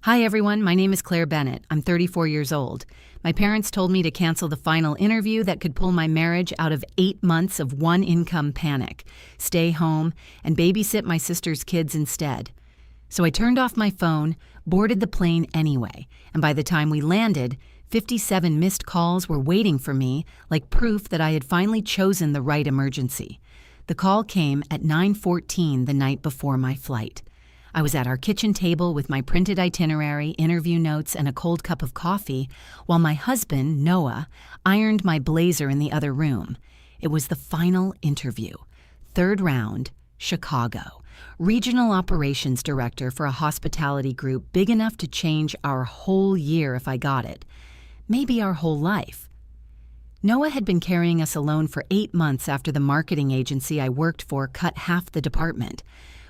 Hi everyone, my name is Claire Bennett. I'm 34 years old. My parents told me to cancel the final interview that could pull my marriage out of 8 months of one-income panic, stay home, and babysit my sister's kids instead. So I turned off my phone, boarded the plane anyway, and by the time we landed, 57 missed calls were waiting for me, like proof that I had finally chosen the right emergency. The call came at 9:14 the night before my flight. I was at our kitchen table with my printed itinerary, interview notes, and a cold cup of coffee, while my husband, Noah, ironed my blazer in the other room. It was the final interview. 3rd round, Chicago. Regional operations director for a hospitality group big enough to change our whole year if I got it. Maybe our whole life. Noah had been carrying us alone for 8 months after the marketing agency I worked for cut half the department.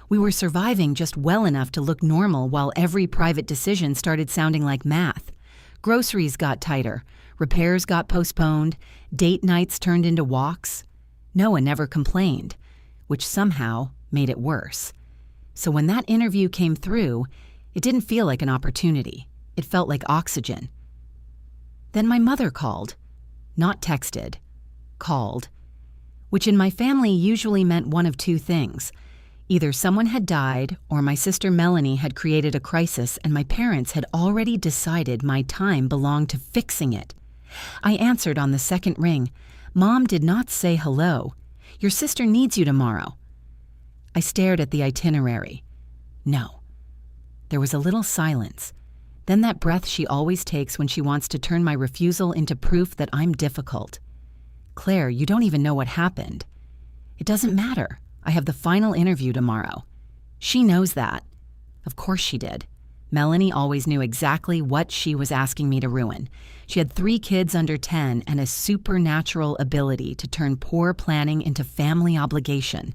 We were surviving just well enough to look normal while every private decision started sounding like math. Groceries got tighter, repairs got postponed, date nights turned into walks. Noah never complained, which somehow made it worse. So when that interview came through, it didn't feel like an opportunity. It felt like oxygen. Then my mother called. Not texted. Called. Which in my family usually meant one of two things. Either someone had died or my sister Melanie had created a crisis and my parents had already decided my time belonged to fixing it. I answered on the second ring. Mom did not say hello. Your sister needs you tomorrow. I stared at the itinerary. No. There was a little silence. Then that breath she always takes when she wants to turn my refusal into proof that I'm difficult. Claire, you don't even know what happened. It doesn't matter. I have the final interview tomorrow. She knows that. Of course she did. Melanie always knew exactly what she was asking me to ruin. She had 3 kids under 10 and a supernatural ability to turn poor planning into family obligation.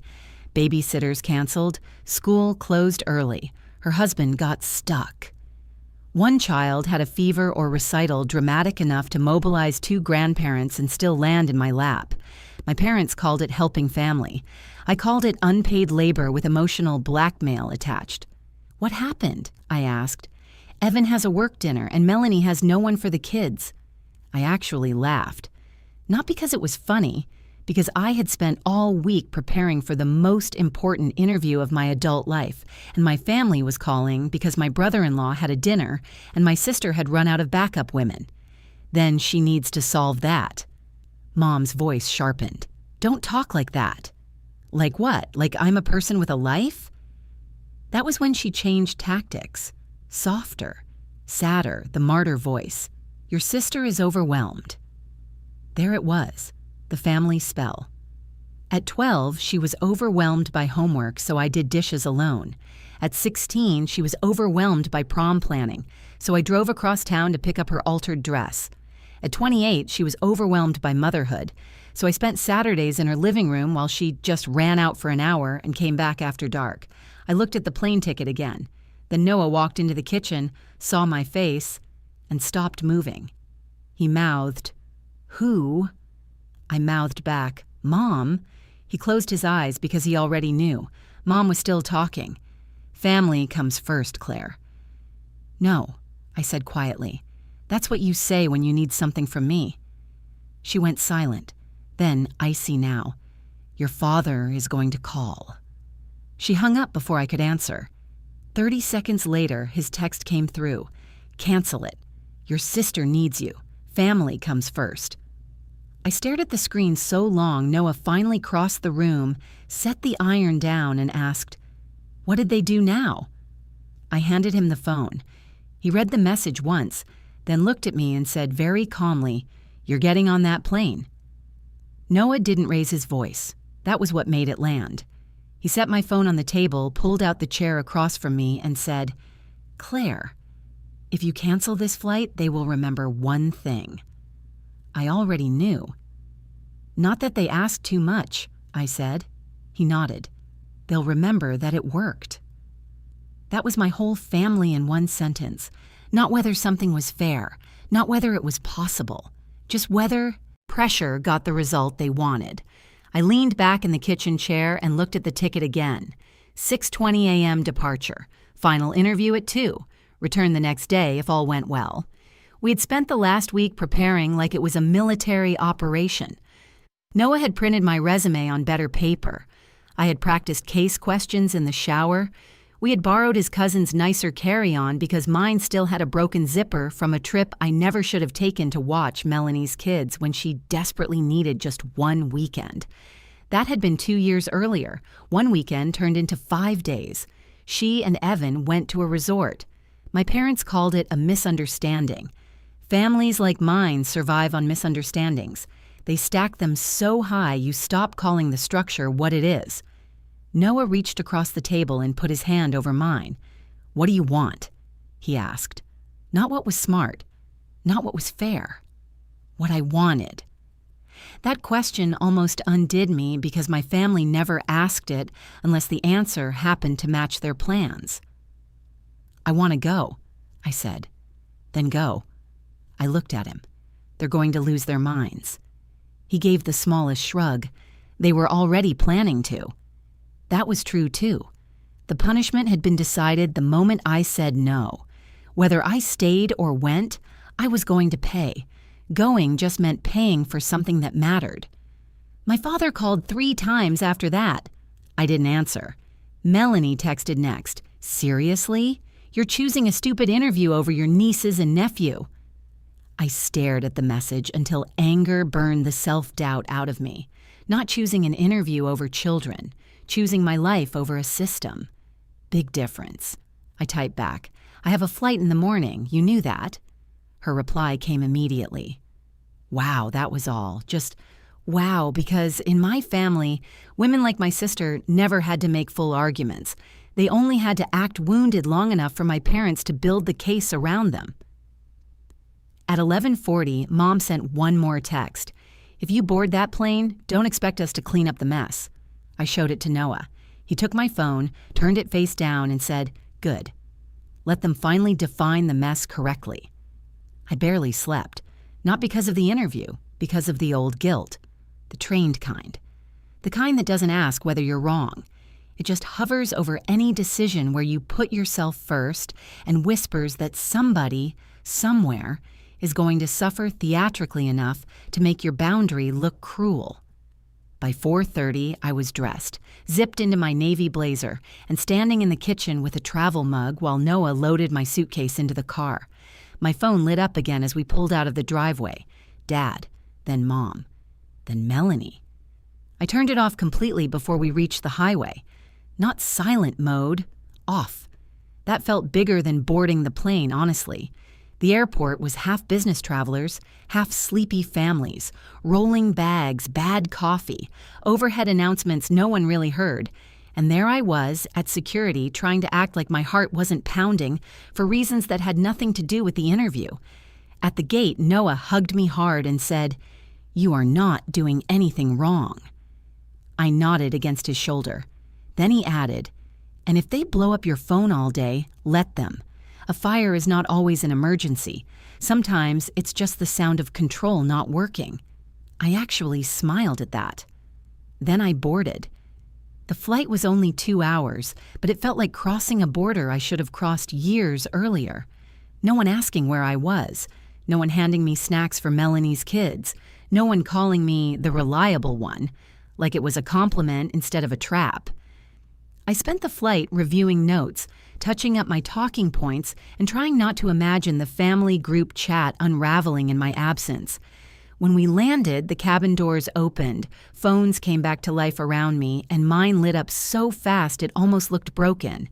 Babysitters canceled, school closed early. Her husband got stuck. One child had a fever or recital dramatic enough to mobilize 2 grandparents and still land in my lap. My parents called it helping family. I called it unpaid labor with emotional blackmail attached. What happened? I asked. Evan has a work dinner and Melanie has no one for the kids. I actually laughed. Not because it was funny, because I had spent all week preparing for the most important interview of my adult life, and my family was calling because my brother-in-law had a dinner and my sister had run out of backup women. Then she needs to solve that. Mom's voice sharpened. Don't talk like that. Like what? Like I'm a person with a life? That was when she changed tactics. Softer, sadder, the martyr voice. Your sister is overwhelmed. There it was, the family spell. At 12, she was overwhelmed by homework, so I did dishes alone. At 16, she was overwhelmed by prom planning, so I drove across town to pick up her altered dress. At 28, she was overwhelmed by motherhood, so I spent Saturdays in her living room while she just ran out for an hour and came back after dark. I looked at the plane ticket again. Then Noah walked into the kitchen, saw my face, and stopped moving. He mouthed, "Who?" I mouthed back, "Mom." He closed his eyes because he already knew. Mom was still talking. Family comes first, Claire. No, I said quietly. That's what you say when you need something from me. She went silent, then icy now. Your father is going to call. She hung up before I could answer. 30 seconds later, his text came through. Cancel it. Your sister needs you. Family comes first. I stared at the screen so long Noah finally crossed the room, set the iron down, and asked, "What did they do now?" I handed him the phone. He read the message once, then looked at me and said very calmly, "You're getting on that plane." Noah didn't raise his voice. That was what made it land. He set my phone on the table, pulled out the chair across from me, and said, "Claire, if you cancel this flight, they will remember one thing." I already knew. "Not that they asked too much," I said. He nodded. "They'll remember that it worked." That was my whole family in one sentence. Not whether something was fair, not whether it was possible, just whether pressure got the result they wanted. I leaned back in the kitchen chair and looked at the ticket again. 6:20 a.m. departure. Final interview at 2. Return the next day if all went well. We had spent the last week preparing like it was a military operation. Noah had printed my resume on better paper. I had practiced case questions in the shower. We had borrowed his cousin's nicer carry-on because mine still had a broken zipper from a trip I never should have taken to watch Melanie's kids when she desperately needed just one weekend. That had been 2 years earlier. One weekend turned into 5 days. She and Evan went to a resort. My parents called it a misunderstanding. Families like mine survive on misunderstandings. They stack them so high you stop calling the structure what it is. Noah reached across the table and put his hand over mine. "What do you want?" he asked. Not what was smart, not what was fair. What I wanted. That question almost undid me because my family never asked it unless the answer happened to match their plans. "I want to go," I said. "Then go." I looked at him. "They're going to lose their minds." He gave the smallest shrug. They were already planning to. That was true too. The punishment had been decided the moment I said no. Whether I stayed or went, I was going to pay. Going just meant paying for something that mattered. My father called 3 times after that. I didn't answer. Melanie texted next. "Seriously? You're choosing a stupid interview over your nieces and nephew." I stared at the message until anger burned the self-doubt out of me. Not choosing an interview over children, choosing my life over a system. Big difference. I typed back, "I have a flight in the morning. You knew that?" Her reply came immediately. Wow, that was all. Just wow, because in my family, women like my sister never had to make full arguments. They only had to act wounded long enough for my parents to build the case around them. At 11:40, Mom sent one more text. "If you board that plane, don't expect us to clean up the mess." I showed it to Noah. He took my phone, turned it face down, and said, "Good. Let them finally define the mess correctly." I barely slept. Not because of the interview, because of the old guilt. The trained kind. The kind that doesn't ask whether you're wrong. It just hovers over any decision where you put yourself first and whispers that somebody, somewhere, is going to suffer theatrically enough to make your boundary look cruel. By 4:30, I was dressed, zipped into my navy blazer, and standing in the kitchen with a travel mug while Noah loaded my suitcase into the car. My phone lit up again as we pulled out of the driveway. Dad, then Mom, then Melanie. I turned it off completely before we reached the highway. Not silent mode, off. That felt bigger than boarding the plane, honestly. The airport was half business travelers, half sleepy families, rolling bags, bad coffee, overhead announcements no one really heard, and there I was at security trying to act like my heart wasn't pounding for reasons that had nothing to do with the interview. At the gate, Noah hugged me hard and said, "You are not doing anything wrong." I nodded against his shoulder. Then he added, "And if they blow up your phone all day, let them. A fire is not always an emergency. Sometimes it's just the sound of control not working." I actually smiled at that. Then I boarded. The flight was only 2 hours, but it felt like crossing a border I should have crossed years earlier. No one asking where I was. No one handing me snacks for Melanie's kids. No one calling me the reliable one, like it was a compliment instead of a trap. I spent the flight reviewing notes, touching up my talking points, and trying not to imagine the family group chat unraveling in my absence. When we landed, the cabin doors opened, phones came back to life around me, and mine lit up so fast it almost looked broken.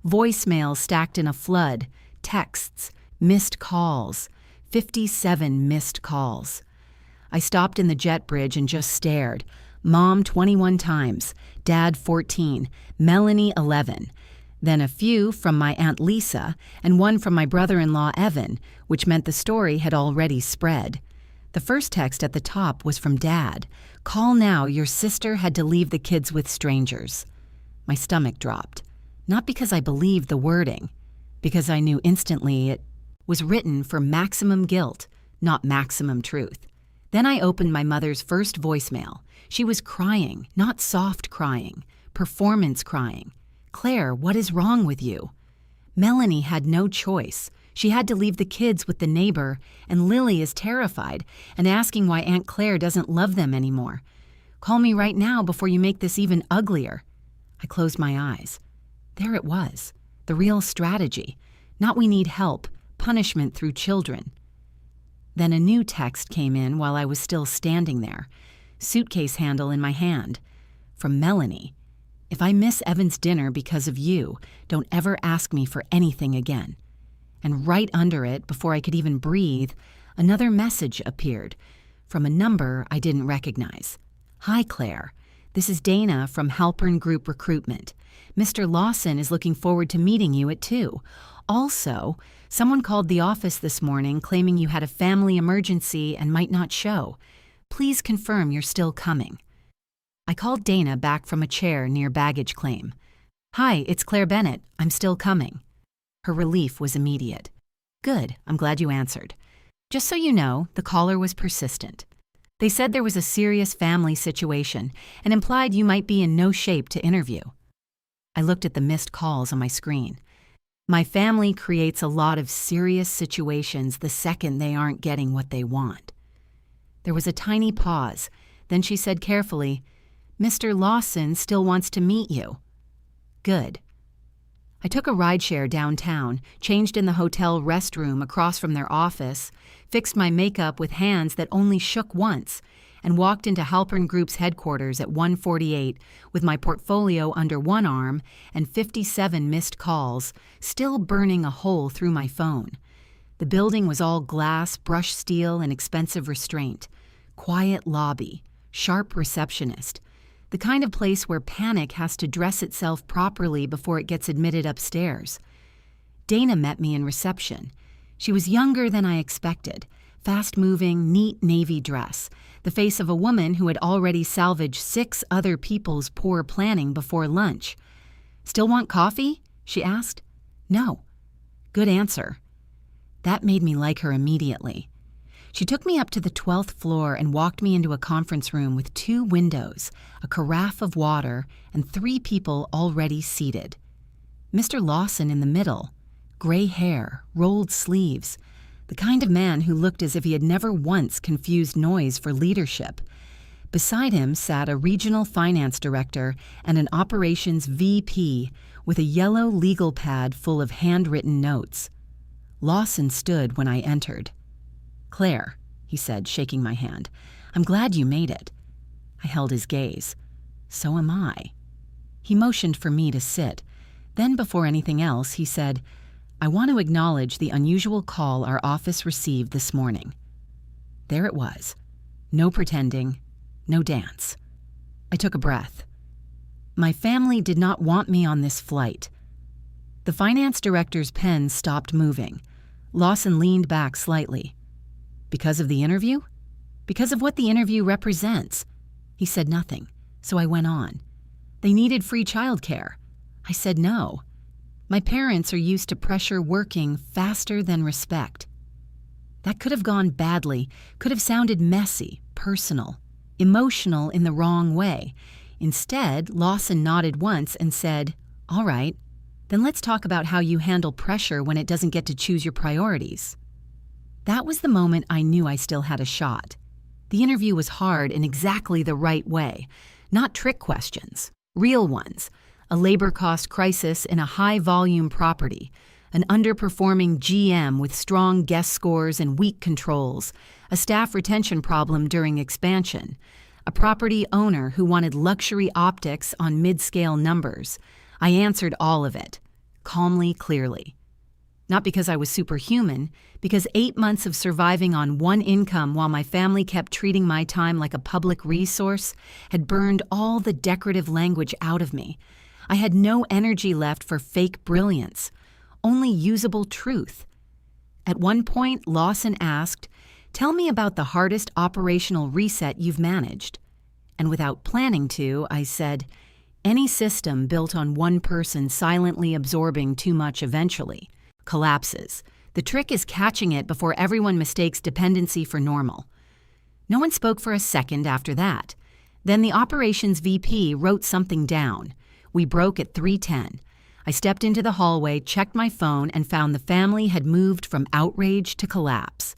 Voicemails stacked in a flood, texts, missed calls, 57 missed calls. I stopped in the jet bridge and just stared. Mom 21 times, Dad 14, Melanie 11. Then a few from my Aunt Lisa and one from my brother-in-law Evan, which meant the story had already spread. The first text at the top was from Dad. "Call now, your sister had to leave the kids with strangers." My stomach dropped. Not because I believed the wording, because I knew instantly it was written for maximum guilt, not maximum truth. Then I opened my mother's first voicemail. She was crying, not soft crying, performance crying. "Claire, what is wrong with you?" Melanie had no choice. She had to leave the kids with the neighbor, and Lily is terrified and asking why Aunt Claire doesn't love them anymore. Call me right now before you make this even uglier. I closed my eyes. There it was, the real strategy. Not we need help, punishment through children. Then a new text came in while I was still standing there, suitcase handle in my hand. From Melanie. If I miss Evan's dinner because of you, don't ever ask me for anything again. And right under it, before I could even breathe, another message appeared from a number I didn't recognize. Hi, Claire. This is Dana from Halpern Group Recruitment. Mr. Lawson is looking forward to meeting you at 2. Also, someone called the office this morning claiming you had a family emergency and might not show. Please confirm you're still coming. I called Dana back from a chair near baggage claim. Hi, it's Claire Bennett. I'm still coming. Her relief was immediate. Good, I'm glad you answered. Just so you know, the caller was persistent. They said there was a serious family situation and implied you might be in no shape to interview. I looked at the missed calls on my screen. My family creates a lot of serious situations the second they aren't getting what they want. There was a tiny pause. Then she said carefully, Mr. Lawson still wants to meet you. Good. I took a rideshare downtown, changed in the hotel restroom across from their office, fixed my makeup with hands that only shook once, and walked into Halpern Group's headquarters at 1:48 with my portfolio under one arm and 57 missed calls, still burning a hole through my phone. The building was all glass, brushed steel, and expensive restraint. Quiet lobby, sharp receptionist. The kind of place where panic has to dress itself properly before it gets admitted upstairs. Dana met me in reception. She was younger than I expected, fast-moving, neat navy dress, the face of a woman who had already salvaged 6 other people's poor planning before lunch. Still want coffee? She asked. No. Good answer. That made me like her immediately. She took me up to the 12th floor and walked me into a conference room with 2 windows, a carafe of water, and 3 people already seated. Mr. Lawson in the middle, gray hair, rolled sleeves, the kind of man who looked as if he had never once confused noise for leadership. Beside him sat a regional finance director and an operations VP with a yellow legal pad full of handwritten notes. Lawson stood when I entered. Claire, he said, shaking my hand, I'm glad you made it. I held his gaze. So am I. He motioned for me to sit. Then, before anything else, he said, I want to acknowledge the unusual call our office received this morning. There it was. No pretending, no dance. I took a breath. My family did not want me on this flight. The finance director's pen stopped moving. Lawson leaned back slightly. Because of the interview? Because of what the interview represents. He said nothing, so I went on. They needed free childcare. I said no. My parents are used to pressure working faster than respect. That could have gone badly, could have sounded messy, personal, emotional in the wrong way. Instead, Lawson nodded once and said, All right, then let's talk about how you handle pressure when it doesn't get to choose your priorities. That was the moment I knew I still had a shot. The interview was hard in exactly the right way. Not trick questions, real ones. A labor cost crisis in a high-volume property, an underperforming GM with strong guest scores and weak controls, a staff retention problem during expansion, a property owner who wanted luxury optics on mid-scale numbers. I answered all of it, calmly, clearly. Not because I was superhuman, because 8 months of surviving on one income while my family kept treating my time like a public resource had burned all the decorative language out of me. I had no energy left for fake brilliance, only usable truth. At one point, Lawson asked, Tell me about the hardest operational reset you've managed. And without planning to, I said, Any system built on one person silently absorbing too much eventually collapses. The trick is catching it before everyone mistakes dependency for normal. No one spoke for a second after that. Then the operations VP wrote something down. We broke at 3:10. I stepped into the hallway, checked my phone, and found the family had moved from outrage to collapse.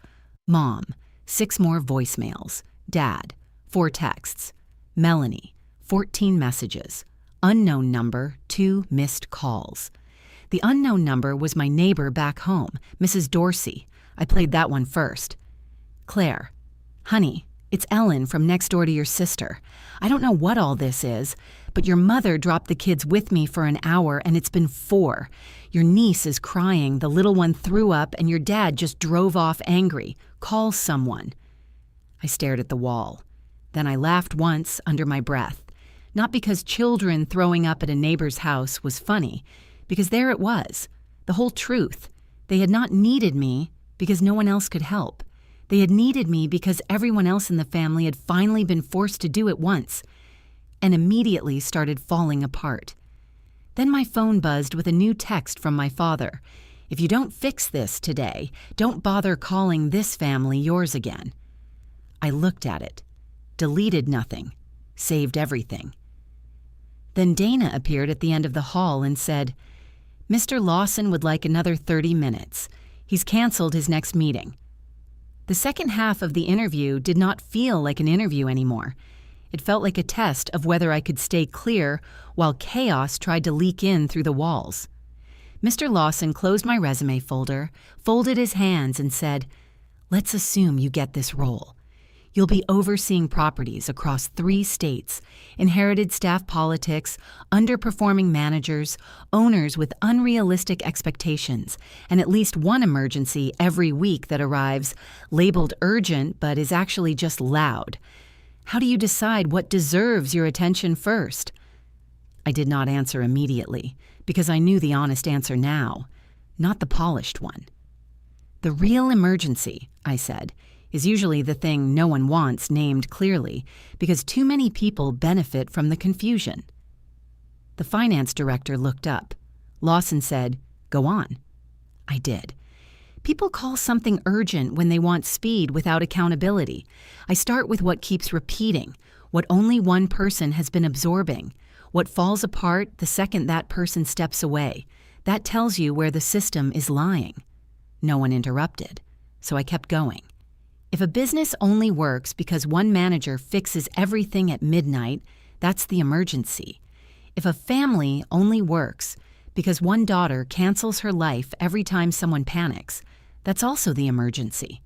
Mom, 6 more voicemails. Dad, 4 texts. Melanie, 14 messages. Unknown number, 2 missed calls. The unknown number was my neighbor back home, Mrs. Dorsey. I played that one first. Claire, honey, it's Ellen from next door to your sister. I don't know what all this is, but your mother dropped the kids with me for an hour and it's been 4. Your niece is crying, the little one threw up, and your dad just drove off angry. Call someone. I stared at the wall. Then I laughed once under my breath. Not because children throwing up at a neighbor's house was funny, because there it was, the whole truth. They had not needed me because no one else could help. They had needed me because everyone else in the family had finally been forced to do it once, and immediately started falling apart. Then my phone buzzed with a new text from my father. If you don't fix this today, don't bother calling this family yours again. I looked at it, deleted nothing, saved everything. Then Dana appeared at the end of the hall and said, Mr. Lawson would like another 30 minutes. He's canceled his next meeting. The second half of the interview did not feel like an interview anymore. It felt like a test of whether I could stay clear while chaos tried to leak in through the walls. Mr. Lawson closed my resume folder, folded his hands, and said, Let's assume you get this role. You'll be overseeing properties across 3 states, inherited staff politics, underperforming managers, owners with unrealistic expectations, and at least one emergency every week that arrives, labeled urgent but is actually just loud. How do you decide what deserves your attention first? I did not answer immediately, because I knew the honest answer now, not the polished one. The real emergency, I said, is usually the thing no one wants named clearly, because too many people benefit from the confusion. The finance director looked up. Lawson said, Go on. I did. People call something urgent when they want speed without accountability. I start with what keeps repeating, what only one person has been absorbing, what falls apart the second that person steps away. That tells you where the system is lying. No one interrupted, so I kept going. If a business only works because one manager fixes everything at midnight, that's the emergency. If a family only works because one daughter cancels her life every time someone panics, that's also the emergency.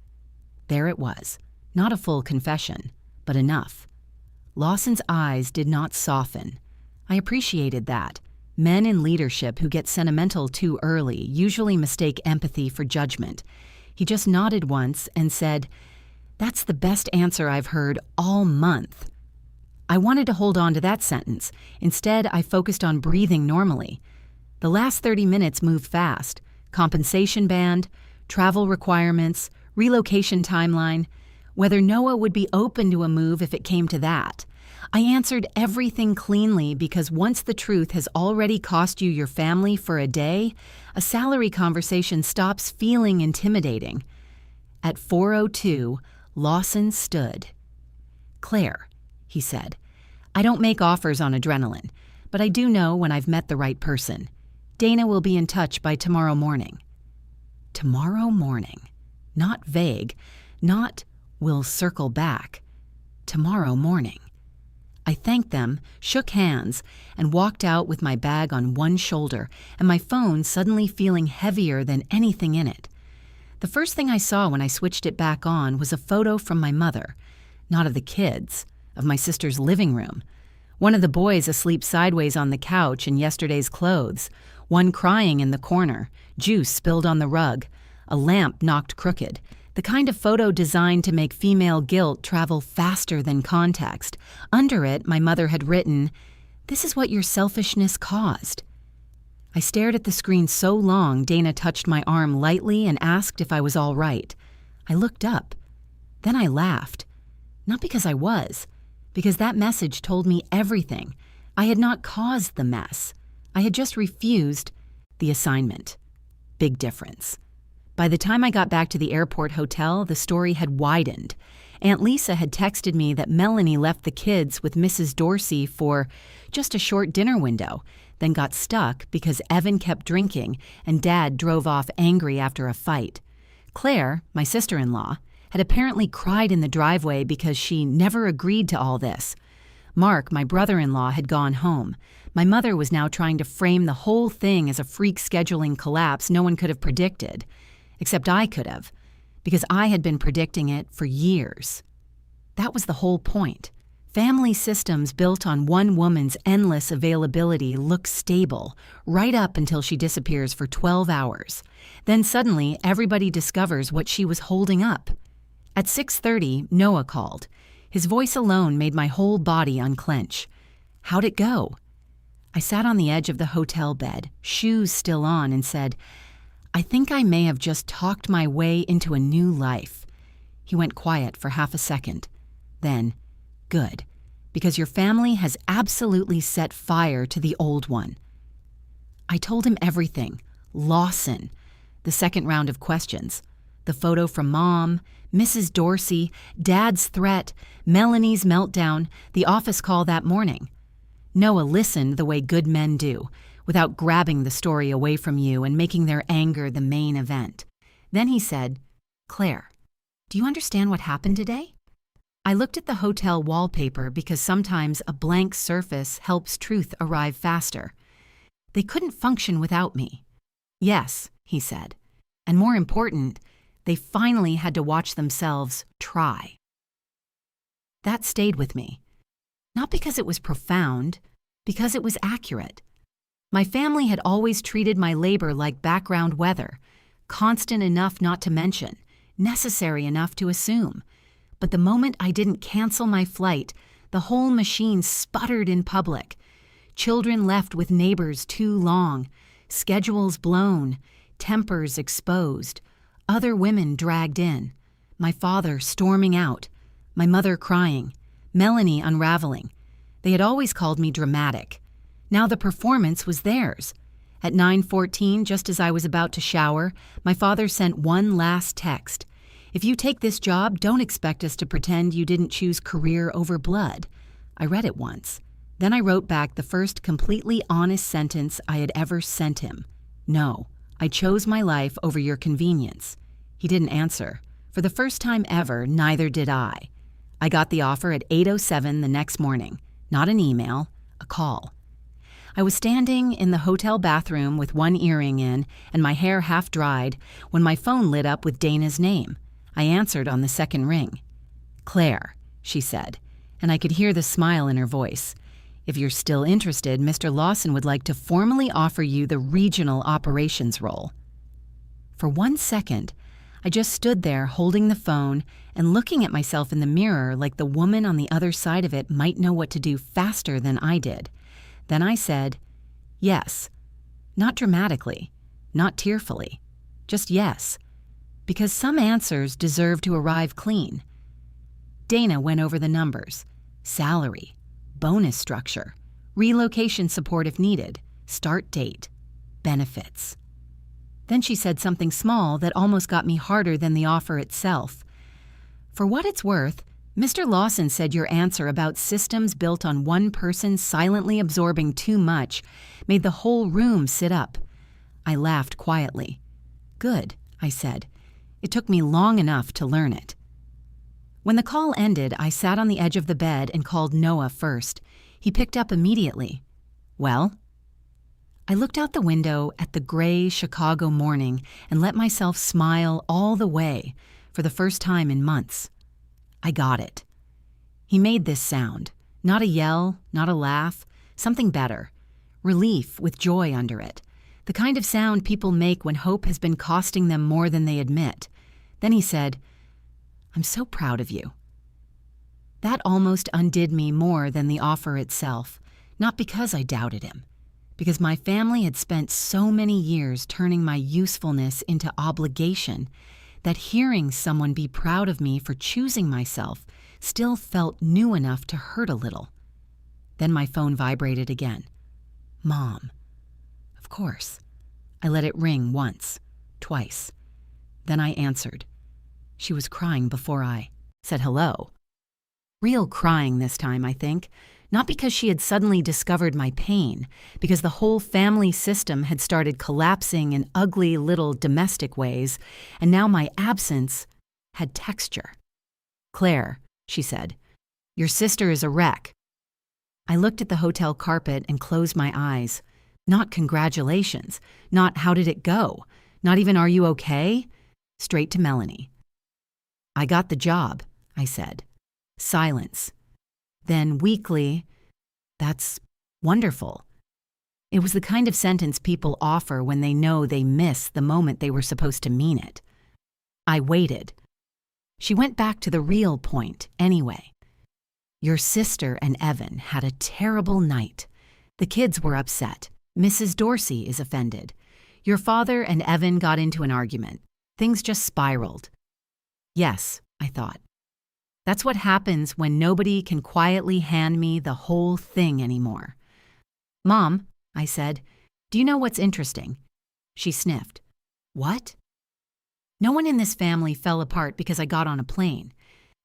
There it was, not a full confession, but enough. Lawson's eyes did not soften. I appreciated that. Men in leadership who get sentimental too early usually mistake empathy for judgment. He just nodded once and said, That's the best answer I've heard all month. I wanted to hold on to that sentence. Instead, I focused on breathing normally. The last 30 minutes moved fast. Compensation band, travel requirements, relocation timeline, whether Noah would be open to a move if it came to that. I answered everything cleanly because once the truth has already cost you your family for a day, a salary conversation stops feeling intimidating. At 4:02, Lawson stood. Claire, he said, I don't make offers on adrenaline, but I do know when I've met the right person. Dana will be in touch by tomorrow morning. Tomorrow morning. Not vague, not we'll circle back. Tomorrow morning. I thanked them, shook hands, and walked out with my bag on one shoulder and my phone suddenly feeling heavier than anything in it. The first thing I saw when I switched it back on was a photo from my mother, not of the kids, of my sister's living room. One of the boys asleep sideways on the couch in yesterday's clothes, one crying in the corner, juice spilled on the rug, a lamp knocked crooked, the kind of photo designed to make female guilt travel faster than context. Under it, my mother had written, "This is what your selfishness caused." I stared at the screen so long, Dana touched my arm lightly and asked if I was all right. I looked up. Then I laughed. Not because I was, because that message told me everything. I had not caused the mess. I had just refused the assignment. Big difference. By the time I got back to the airport hotel, the story had widened. Aunt Lisa had texted me that Melanie left the kids with Mrs. Dorsey for just a short dinner window, then got stuck because Evan kept drinking and Dad drove off angry after a fight. Claire, my sister-in-law, had apparently cried in the driveway because she never agreed to all this. Mark, my brother-in-law, had gone home. My mother was now trying to frame the whole thing as a freak scheduling collapse no one could have predicted. Except I could have, because I had been predicting it for years. That was the whole point. Family systems built on one woman's endless availability look stable, right up until she disappears for 12 hours. Then suddenly, everybody discovers what she was holding up. At 6:30, Noah called. His voice alone made my whole body unclench. How'd it go? I sat on the edge of the hotel bed, shoes still on, and said, I think I may have just talked my way into a new life. He went quiet for half a second. Then, good, because your family has absolutely set fire to the old one. I told him everything. Lawson, the second round of questions, the photo from Mom, Mrs. Dorsey, Dad's threat, Melanie's meltdown, the office call that morning. Noah listened the way good men do, without grabbing the story away from you and making their anger the main event. Then he said, Claire, do you understand what happened today? I looked at the hotel wallpaper because sometimes a blank surface helps truth arrive faster. They couldn't function without me. Yes, he said. And more important, they finally had to watch themselves try. That stayed with me. Not because it was profound, because it was accurate. My family had always treated my labor like background weather, constant enough not to mention, necessary enough to assume. But the moment I didn't cancel my flight, the whole machine sputtered in public. Children left with neighbors too long, schedules blown, tempers exposed, other women dragged in, my father storming out, my mother crying, Melanie unraveling. They had always called me dramatic. Now the performance was theirs. At 9:14, just as I was about to shower, my father sent one last text. If you take this job, don't expect us to pretend you didn't choose career over blood. I read it once. Then I wrote back the first completely honest sentence I had ever sent him. No, I chose my life over your convenience. He didn't answer. For the first time ever, neither did I. I got the offer at 8:07 the next morning. Not an email, a call. I was standing in the hotel bathroom with one earring in and my hair half dried when my phone lit up with Dana's name. I answered on the second ring. Claire, she said, and I could hear the smile in her voice. If you're still interested, Mr. Lawson would like to formally offer you the regional operations role. For 1 second, I just stood there holding the phone and looking at myself in the mirror like the woman on the other side of it might know what to do faster than I did. Then I said, yes. Not dramatically, not tearfully, just yes. Because some answers deserve to arrive clean. Dana went over the numbers, salary, bonus structure, relocation support if needed, start date, benefits. Then she said something small that almost got me harder than the offer itself. For what it's worth, Mr. Lawson said your answer about systems built on one person silently absorbing too much made the whole room sit up. I laughed quietly. Good, I said. It took me long enough to learn it. When the call ended, I sat on the edge of the bed and called Noah first. He picked up immediately. Well? I looked out the window at the gray Chicago morning and let myself smile all the way for the first time in months. I got it. He made this sound. Not a yell, not a laugh, something better. Relief with joy under it. The kind of sound people make when hope has been costing them more than they admit. Then he said, I'm so proud of you. That almost undid me more than the offer itself, not because I doubted him, because my family had spent so many years turning my usefulness into obligation that hearing someone be proud of me for choosing myself still felt new enough to hurt a little. Then my phone vibrated again. Mom. Of course. I let it ring once, twice. Then I answered. She was crying before I said hello. Real crying this time, I think. Not because she had suddenly discovered my pain, because the whole family system had started collapsing in ugly little domestic ways, and now my absence had texture. "Claire," she said, "your sister is a wreck." I looked at the hotel carpet and closed my eyes. Not congratulations, not how did it go, not even are you okay? Straight to Melanie. "I got the job," I said. Silence. Then weakly, "That's wonderful." It was the kind of sentence people offer when they know they miss the moment they were supposed to mean it. I waited. She went back to the real point anyway. "Your sister and Evan had a terrible night. The kids were upset. Mrs. Dorsey is offended. Your father and Evan got into an argument. Things just spiraled." Yes, I thought. That's what happens when nobody can quietly hand me the whole thing anymore. "Mom," I said, "do you know what's interesting?" She sniffed. "What?" No one in this family fell apart because I got on a plane.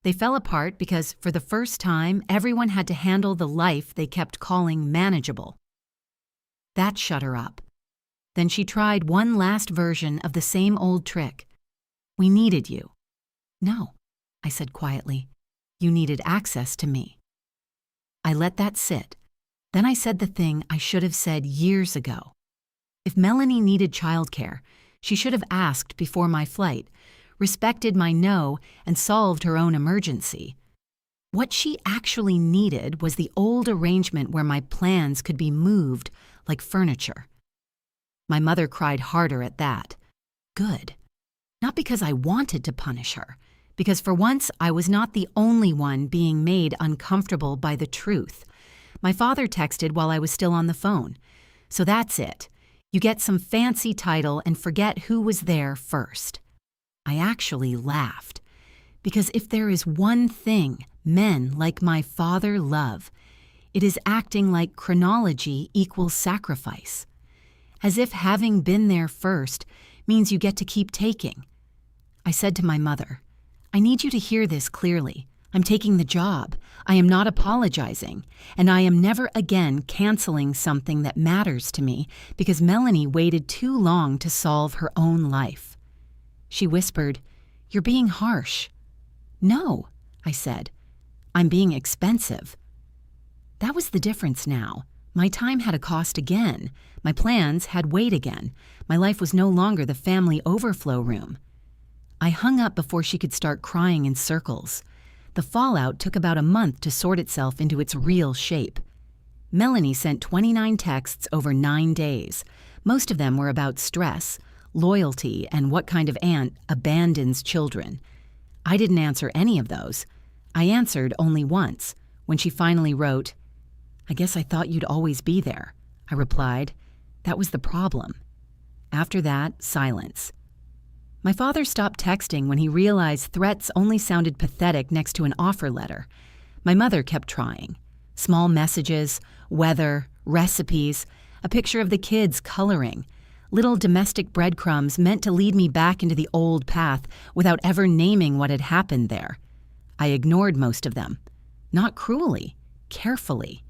They fell apart because, for the first time, everyone had to handle the life they kept calling manageable. That shut her up. Then she tried one last version of the same old trick. "We needed you." "No," I said quietly. "You needed access to me." I let that sit. Then I said the thing I should have said years ago. If Melanie needed childcare, she should have asked before my flight, respected my no, and solved her own emergency. What she actually needed was the old arrangement where my plans could be moved like furniture. My mother cried harder at that. Good. Not because I wanted to punish her, because for once I was not the only one being made uncomfortable by the truth. My father texted while I was still on the phone. So that's it. You get some fancy title and forget who was there first. I actually laughed. Because if there is one thing men like my father love, it is acting like chronology equals sacrifice. As if having been there first means you get to keep taking. I said to my mother, "I need you to hear this clearly. I'm taking the job. I am not apologizing, and I am never again canceling something that matters to me because Melanie waited too long to solve her own life." She whispered, "You're being harsh." "No," I said. "I'm being expensive." That was the difference now. My time had a cost again. My plans had weight again. My life was no longer the family overflow room. I hung up before she could start crying in circles. The fallout took about a month to sort itself into its real shape. Melanie sent 29 texts over 9 days. Most of them were about stress, loyalty, and what kind of aunt abandons children. I didn't answer any of those. I answered only once, when she finally wrote, "I guess I thought you'd always be there." I replied, "That was the problem." After that, silence. My father stopped texting when he realized threats only sounded pathetic next to an offer letter. My mother kept trying. Small messages, weather, recipes, a picture of the kids coloring, little domestic breadcrumbs meant to lead me back into the old path without ever naming what had happened there. I ignored most of them. Not cruelly, carefully.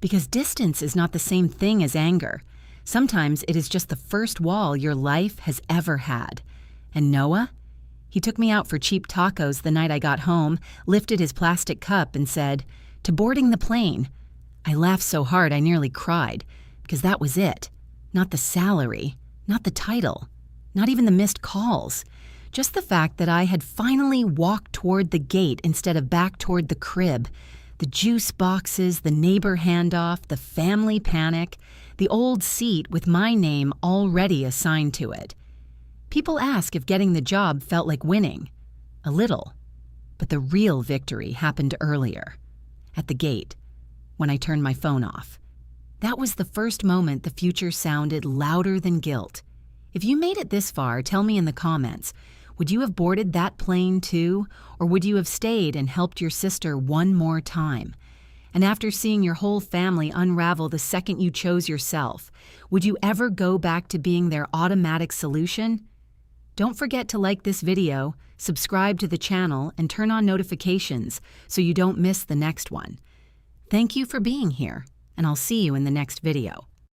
Because distance is not the same thing as anger. Sometimes it is just the first wall your life has ever had. And Noah? He took me out for cheap tacos the night I got home, lifted his plastic cup and said, "To boarding the plane." I laughed so hard I nearly cried, because that was it. Not the salary, not the title, not even the missed calls. Just the fact that I had finally walked toward the gate instead of back toward the crib. The juice boxes, the neighbor handoff, the family panic, the old seat with my name already assigned to it. People ask if getting the job felt like winning. A little. But the real victory happened earlier. At the gate. When I turned my phone off. That was the first moment the future sounded louder than guilt. If you made it this far, tell me in the comments. Would you have boarded that plane too? Or would you have stayed and helped your sister one more time? And after seeing your whole family unravel the second you chose yourself, would you ever go back to being their automatic solution? Don't forget to like this video, subscribe to the channel, and turn on notifications so you don't miss the next one. Thank you for being here, and I'll see you in the next video.